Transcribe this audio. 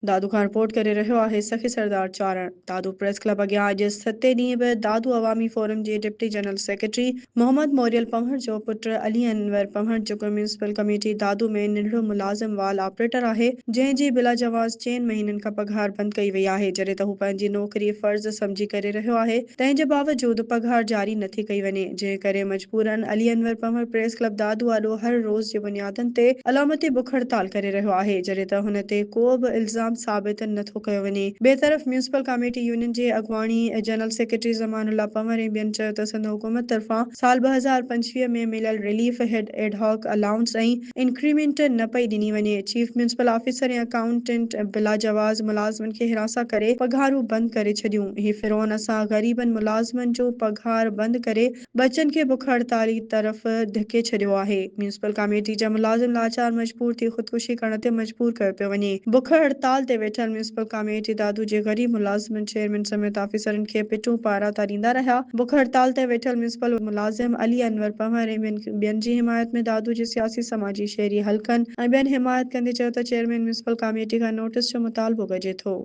दादू खां रिपोर्ट करे रहियो आहे सखी सरदार चारण। दादू प्रेस क्लब अॻियां अॼु 7 ॾींहं बि दादू अवामी फोरम जे deputy general secretary Mohammad Morial Panhwar जो पुटु अली अनवर पंवड़ जेको म्यूनिसिपल कमेटी दादू में निंढड़ो मुलाज़िम वाल ऑपरेटर आहे, जंहिंजी बिला जवाज़ 4 महीननि खां पघार बंदि कई वई आहे। जॾहिं त हू पंहिंजी नौकरी फर्ज़ सम्झी करे रहियो आहे, तंहिंजे बावजूद पघार जारी नथी कई वञे, जंहिं करे मजबूरन अली अनवर पंवड़ प्रेस क्लब दादू आॾो हर रोज़ जे बुनियादनि ते अलामती बुख हड़ताल करे रहियो आहे, जॾहिं त हुन ते को बि इल्ज़ाम साबित नथो कयो वञे। ॿिए तरफ़ म्यूनिसिपल कमेटी यूनियन जे अॻवानी जनरल सेक्रेटरी ज़मानुल्लाह पंवर ऐं ॿियनि चयो त संदो हुकूमत तरफ़ां साल 2025 में मिलियल रिलीफ एडहॉक अलाउंस ऐं इंक्रीमेंट न पई ॾिनी वञे। चीफ म्यूनिसिपल ऑफिसर ऐं अकाउंटेंट बिला जवाज़ मुलाज़िमनि खे हिरासा करे पघारूं बंदि करे छॾियूं। ही फिरौन असां ग़रीबनि मुलाज़िमनि जो पघार बंदि करे बचनि खे बुख हड़ताली तरफ़ धिके छॾियो आहे। म्यूनिसिपल कमेटी जा मुलाज़िम लाचार मजबूर थी ख़ुदकुशी करण ते मजबूर कयो पियो वञे। बुख हड़ताल ते वेठल म्यूनिसिपल कमेटी दादू जे ग़रीब मुलाज़िमनि चेयरमैन समेत ऑफिसरनि खे पिटूं पाराता ॾींदा रहिया। बुख हड़ताल ते वेठल म्यूनिसिपल मुलाज़िम अली अनवर पंवर ऐं ॿियनि जी हिमायत में दादू जे सियासी समाजी शहरी हलकनि ऐं ॿियनि हिमायत कंदे चयो त चेयरमैन म्यूनिसिपल कमेटी खां नोटिस जो मुतालबो कजे थो।